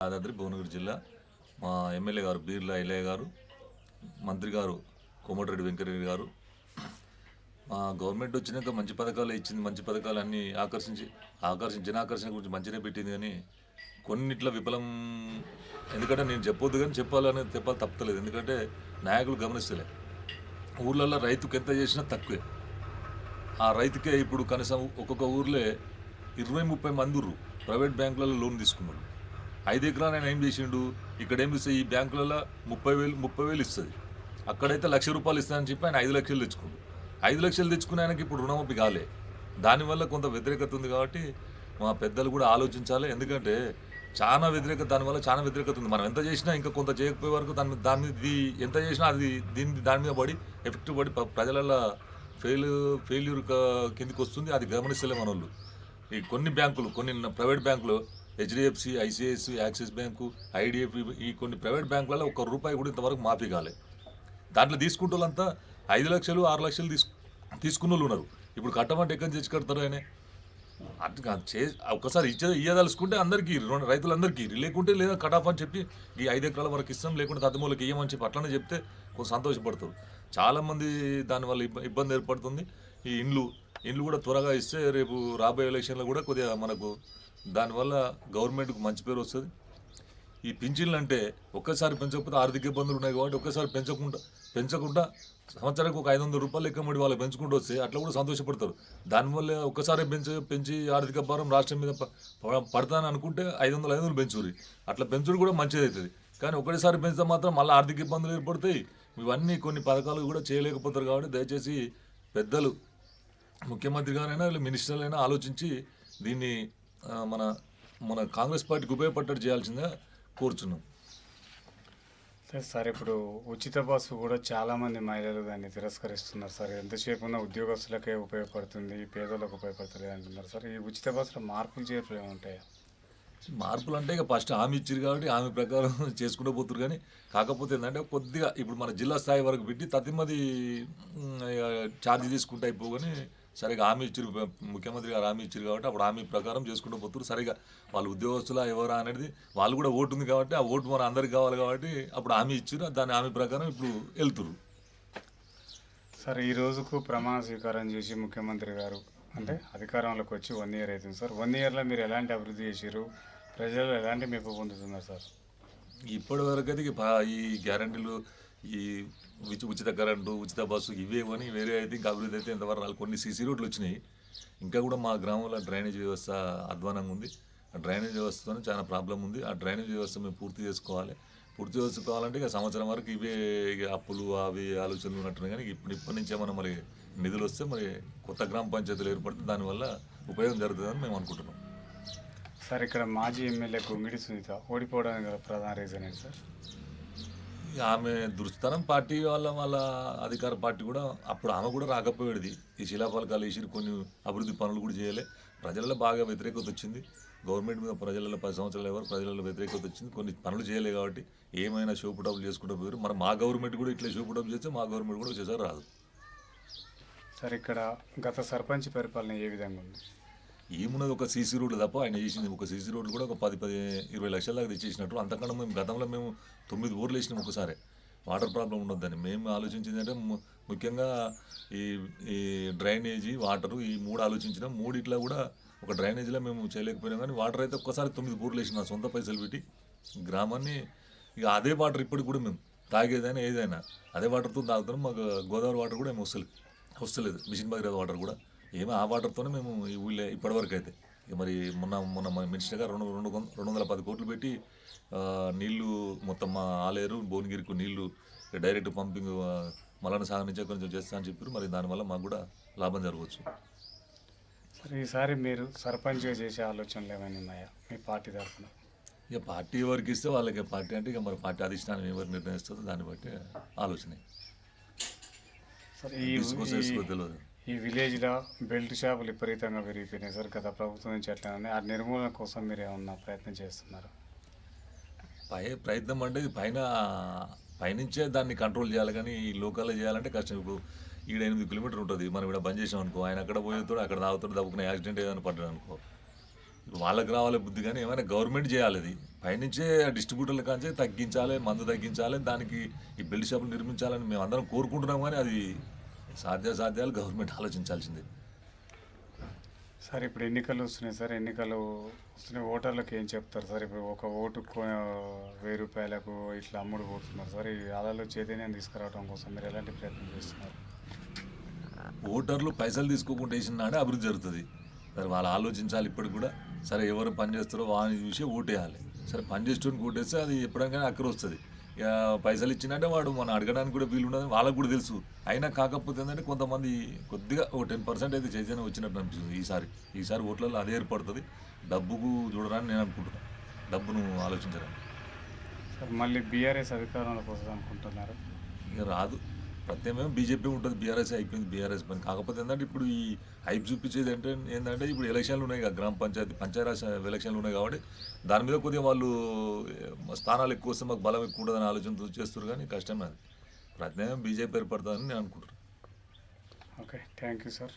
యాదాద్రి భువనగిరి జిల్లా మా ఎమ్మెల్యే గారు బీర్లా ఎల్లయ్య గారు, మంత్రి గారు కోమటిరెడ్డి వెంకటరెడ్డి గారు మా గవర్నమెంట్ వచ్చినాక మంచి పథకాలు ఇచ్చింది. మంచి పథకాలు అన్నీ ఆకర్షణ గురించి మంచిగా పెట్టింది. కానీ కొన్నిట్లో విఫలం. ఎందుకంటే నేను చెప్పొద్దు కానీ చెప్పాలి తప్పలేదు. ఎందుకంటే నాయకులు గమనిస్తలే. ఊళ్ళల్లో రైతుకు ఎంత చేసినా తక్కువే. ఆ రైతుకే ఇప్పుడు కనీసం ఒక్కొక్క ఊర్లో 20-30 మంది ప్రైవేట్ బ్యాంకులలో లోన్ తీసుకున్నాడు. 5 ఎకరాలు ఆయన ఏం చేసిండు, ఇక్కడ ఏం చేస్తే ఈ బ్యాంకులలో 30,000 ఇస్తుంది. అక్కడైతే ₹1,00,000 ఇస్తానని చెప్పి ఆయన 5 లక్షలు తెచ్చుకుండు. 5 లక్షలు తెచ్చుకుని ఆయనకి ఇప్పుడు రుణమాఫీ కాలే. దానివల్ల కొంత వ్యతిరేకత ఉంది. కాబట్టి మా పెద్దలు కూడా ఆలోచించాలి. ఎందుకంటే దానివల్ల చాలా వ్యతిరేకత ఉంది. మనం ఎంత చేసినా ఇంకా కొంత చేయకపోయే వరకు దాని మీద ఎంత చేసినా అది దాని మీద పడి ఎఫెక్ట్ పడి ప్రజలలో ఫెయిల్యూర్ కిందికి వస్తుంది. అది గమనిస్తలే మన వాళ్ళు. ఈ కొన్ని ప్రైవేట్ బ్యాంకులు HDFC, ICICI, axis bank, IDFC, ఈ కొన్ని ప్రైవేట్ బ్యాంకులలో ₹1 కూడా ఇంతవరకు మాఫీ కాలే. దాంట్లో తీసుకుంటే వాళ్ళంతా 5 లక్షలు 6 లక్షలు తీసుకున్న వాళ్ళు ఉన్నారు. ఇప్పుడు కట్టమంటే ఎక్కడి నుంచి తెచ్చి కడతారు? ఆయన అట్లా ఒకసారి ఇయ్యదలుచుకుంటే అందరికీ, రైతులందరికీ, లేకుంటే లేదా కట్ ఆఫ్ అని చెప్పి ఈ 5 ఎకరాల వరకు ఇస్తాం, లేకుంటే తద్దమూలకి ఇయ్యమని చెప్పి అట్లనే చెప్తే కొంచెం సంతోషపడతారు. చాలామంది దానివల్ల ఇబ్బంది ఏర్పడుతుంది. ఈ ఇండ్లు కూడా త్వరగా ఇస్తే రేపు రాబోయే ఎలక్షన్లో కూడా కొద్దిగా మనకు దానివల్ల గవర్నమెంట్కు మంచి పేరు వస్తుంది. ఈ పింఛన్లు అంటే ఒక్కసారి పెంచకపోతే ఆర్థిక ఇబ్బందులు ఉన్నాయి. కాబట్టి ఒక్కసారి పెంచకుండా సంవత్సరానికి ఒక ₹500 లెక్కమడి వాళ్ళు పెంచుకుంటూ వస్తే అట్లా కూడా సంతోషపడతారు. దానివల్ల ఒక్కసారి పెంచి ఆర్థిక భారం రాష్ట్రం మీద పడతానని అనుకుంటే 500 పెంచుర్రి. అట్లా పెంచుడు కూడా మంచిది అవుతుంది. కానీ ఒకటేసారి పెంచితే మాత్రం మళ్ళీ ఆర్థిక ఇబ్బందులు ఏర్పడతాయి. ఇవన్నీ కొన్ని పథకాలు కూడా చేయలేకపోతారు. కాబట్టి దయచేసి పెద్దలు, ముఖ్యమంత్రి గారైనా మినిస్టర్లైనా ఆలోచించి దీన్ని మన కాంగ్రెస్ పార్టీకి ఉపయోగపడ్డట్టు చేయాల్సిందిగా కోరుచున్నాం. సార్, ఇప్పుడు ఉచిత బస్సు కూడా చాలామంది మహిళలు దాన్ని తిరస్కరిస్తున్నారు సార్. ఎంతసేపు ఉన్న ఉద్యోగస్తులకే ఉపయోగపడుతుంది, పేదలకు ఉపయోగపడుతుంది అంటున్నారు సార్. ఈ ఉచిత బస్సులో మార్పులు చేర్పులు ఏముంటాయా? మార్పులు అంటే ఇక ఫస్ట్ హామీ ఇచ్చారు కాబట్టి హామీ ప్రకారం చేసుకుంటూ పోతున్నారు. కానీ కాకపోతే ఏంటంటే కొద్దిగా ఇప్పుడు మన జిల్లా స్థాయి వరకు పెట్టి తతిమది ఛార్జ్ తీసుకుంటే అయిపోగానే సరిగా హామీ ఇచ్చారు. ముఖ్యమంత్రి గారు హామీ ఇచ్చారు కాబట్టి అప్పుడు హామీ ప్రకారం చేసుకుంటూ పోతున్నారు. సరిగా వాళ్ళు ఉద్యోగస్తులా ఎవరా అనేది వాళ్ళు కూడా ఓటు ఉంది కాబట్టి ఆ ఓటు మన అందరికి కావాలి కాబట్టి అప్పుడు హామీ ఇచ్చారు. దాని హామీ ప్రకారం ఇప్పుడు వెళ్తున్నారు. సార్, ఈ రోజుకు ప్రమాణ స్వీకారం చేసి ముఖ్యమంత్రి గారు అంటే అధికారంలోకి వచ్చి 1 ఇయర్ అవుతుంది సార్. 1 ఇయర్లో మీరు ఎలాంటి అభివృద్ధి చేశారు, ప్రజలు ఎలాంటి మెప్పు పొందుతున్నారు సార్? ఇప్పటి వరకు అయితే ఈ గ్యారంటీలు, ఈ ఉచిత కరెంటు, ఉచిత బస్సు ఇవేమని వేరే అయితే ఇంకా అభివృద్ధి అయితే ఇంతవరకు రాలి. కొన్ని సీసీ రోడ్లు వచ్చినాయి. ఇంకా కూడా మా గ్రామంలో డ్రైనేజ్ వ్యవస్థ అధ్వానంగా ఉంది. ఆ డ్రైనేజ్ వ్యవస్థతో చాలా ప్రాబ్లం ఉంది. ఆ డ్రైనేజ్ వ్యవస్థ మేము పూర్తి చేసుకోవాలంటే ఇక సంవత్సరం వరకు ఇవే అప్పులు అవి ఆలోచనలు ఉన్నట్టున్నాయి. కానీ ఇప్పటి నుంచే మనం మరి నిధులు వస్తే మరి కొత్త గ్రామ పంచాయతీలు ఏర్పడితే దానివల్ల ఉపయోగం జరుగుతుందని మేము అనుకుంటున్నాం. సార్, ఇక్కడ మాజీ ఎమ్మెల్యే గొంగిడి సునీత ఓడిపోవడానికి గల ప్రధాన రీజన్ ఏంటి సార్? ఆమె దుర్స్థానం పార్టీ వాళ్ళ అధికార పార్టీ కూడా అప్పుడు ఆమె కూడా రాకపోయేది. ఈ శిలాఫలకాలు వేసి కొన్ని అభివృద్ధి పనులు కూడా చేయలే. ప్రజలలో బాగా వ్యతిరేకత వచ్చింది. గవర్నమెంట్ మీద ప్రజలలో 10 సంవత్సరాలు ఎవరు ప్రజలలో వ్యతిరేకత వచ్చింది. కొన్ని పనులు చేయలే కాబట్టి ఏమైనా షోపుటప్పులు చేసుకుంటూ పోయారు. మరి మా గవర్నమెంట్ కూడా ఇట్లా షోపుటప్పులు చేస్తే మా గవర్నమెంట్ కూడా చేసారు రాదు. సార్, ఇక్కడ గత సర్పంచ్ పరిపాలన ఏ విధంగా ఉంది? ఏమున్నది ఒక సీసీ రోడ్లు తప్ప ఆయన చేసింది. ఒక సీసీ రోడ్లు కూడా ఒక 10-20 లక్షల దాకా తెచ్చేసినట్టు. అంతకన్నా మేము గతంలో 9 బోర్లు వేసినాం ఒకసారి. వాటర్ ప్రాబ్లం ఉండొద్దని మేము ఆలోచించింది. అంటే ముఖ్యంగా ఈ డ్రైనేజీ, వాటరు, ఈ 3 ఆలోచించినాం. 3 కూడా ఒక డ్రైనేజీలో మేము చేయలేకపోయినాం. కానీ వాటర్ అయితే ఒక్కసారి 9 బోర్లు వేసినాం సొంత పైసలు పెట్టి గ్రామాన్ని. ఇక అదే వాటర్ ఇప్పటికి కూడా మేము తాగేదైనా ఏదైనా అదే వాటర్తో తాగుతున్నాం. మాకు గోదావరి వాటర్ కూడా ఏమి వస్తలేదు. మిషన్ భగీరథ వాటర్ కూడా ఏమో ఆ వాటర్తోనే మేము ఈ ఊళ్ళో ఇప్పటివరకు అయితే. మరి మొన్న మినిస్టర్ గారు 210 కోట్లు పెట్టి నీళ్లు మొత్తం మా ఆలేరు, భువనగిరికి నీళ్లు డైరెక్ట్ పంపింగ్ మలన సాగర్ నుంచే కొంచెం చేస్తా అని చెప్పారు. మరి దానివల్ల మాకు కూడా లాభం జరగవచ్చు. సరే, ఈసారి మీరు సర్పంచ్గా చేసే ఆలోచనలు ఏమైనా ఉన్నాయా మీ పార్టీ తరఫున? ఇక పార్టీ ఎవరికి ఇస్తే వాళ్ళకి. పార్టీ అంటే ఇక మరి పార్టీ అధిష్టానం ఎవరు నిర్ణయిస్తుందో దాన్ని బట్టి ఆలోచన. సరే, తెలియదు. ఈ విలేజ్లో బెల్ట్ షాపులు విపరీతంగా పెరిగిపోయినాయి సార్. గత ప్రభుత్వం నుంచి అట్లా ఉన్నాయి. ఆ నిర్మూలన కోసం మీరు ఏమన్నా ప్రయత్నం చేస్తున్నారు? ప్రయత్నం అంటే ఇది పైనుంచే దాన్ని కంట్రోల్ చేయాలి. కానీ ఈ లోకల్లో చేయాలంటే కష్టం. ఇప్పుడు 7-8 కిలోమీటర్లు ఉంటుంది. మనం ఇక్కడ బంద్ చేసాం అనుకో, ఆయన అక్కడ పోయేతాడు, అక్కడ తాగుతాడు, దప్పుకునే యాక్సిడెంట్ ఏదైనా పడ్డాడు అనుకో, వాళ్ళకి రావాలి బుద్ధి, కానీ ఏమైనా గవర్నమెంట్ చేయాలి. అది పైనుంచే డిస్ట్రిబ్యూటర్ల కాంచే తగ్గించాలి, మందు తగ్గించాలి, దానికి ఈ బెల్ట్ షాపులు నిర్మించాలని మేము అందరం కోరుకుంటున్నాం, కానీ అది సాధ్యాలు గవర్నమెంట్ ఆలోచించాల్సిందే. సార్ ఇప్పుడు ఎన్నికలు వస్తున్నాయి సార్, ఎన్నికలు వస్తున్నాయి, ఓటర్లకు ఏం చెప్తారు సార్? ఇప్పుడు ఒక ఓటు 1000 రూపాయలకు ఇట్లా అమ్ముడు పోతున్నారు సార్. ఈ ఆదాలో చైతన్యం తీసుకురావడం కోసం మీరు ఎలాంటి ప్రయత్నం చేస్తున్నారు? ఓటర్లు పైసలు తీసుకోకుండా వేసినాడే అభివృద్ధి జరుగుతుంది. సరే వాళ్ళు ఆలోచించాలి ఇప్పటికి కూడా. సరే ఎవరు పని చేస్తారో వాళ్ళని చూసి ఓటేయాలి. సరే పని చేసేటోనికి ఓటేస్తే అది ఎప్పుడైనా అక్కర వస్తుంది. ఇక పైసలు ఇచ్చినట్టే వాడు మనం అడగడానికి కూడా వీలు ఉండదు, వాళ్ళకు కూడా తెలుసు. అయినా కాకపోతే ఏంటంటే కొంతమంది కొద్దిగా ఒక 10% అయితే చైతన్యం వచ్చినట్టు అనిపిస్తుంది. ఈసారి ఓట్లలో అదే ఏర్పడుతుంది. డబ్బుకు చూడరాని నేను అనుకుంటున్నాను, డబ్బును ఆలోచించరాని. సార్ మళ్ళీ బీఆర్ఎస్ అధికారంలోకి వస్తుంది అనుకుంటున్నారు? ఇక రాదు. ప్రత్యేకమేమో బీజేపీ ఉంటుంది, బీఆర్ఎస్ అయిపోయింది, బీఆర్ఎస్ పని. కాకపోతే ఏంటంటే ఇప్పుడు ఈ హైప్ చూపించేది ఏంటంటే ఇప్పుడు ఎలక్షన్లు ఉన్నాయి కదా, గ్రామ పంచాయతీరాజ్ ఎలక్షన్లు ఉన్నాయి కాబట్టి దాని మీద కొద్దిగా వాళ్ళు స్థానాలు ఎక్కువ వస్తే మాకు బలం ఎక్కువ ఉంటుందని ఆలోచనతో చేస్తారు, కానీ కష్టమే అది. ప్రత్యేకం బీజేపీ ఏర్పడుతుందని నేను అనుకుంటున్నాను. Okay, thank you sir.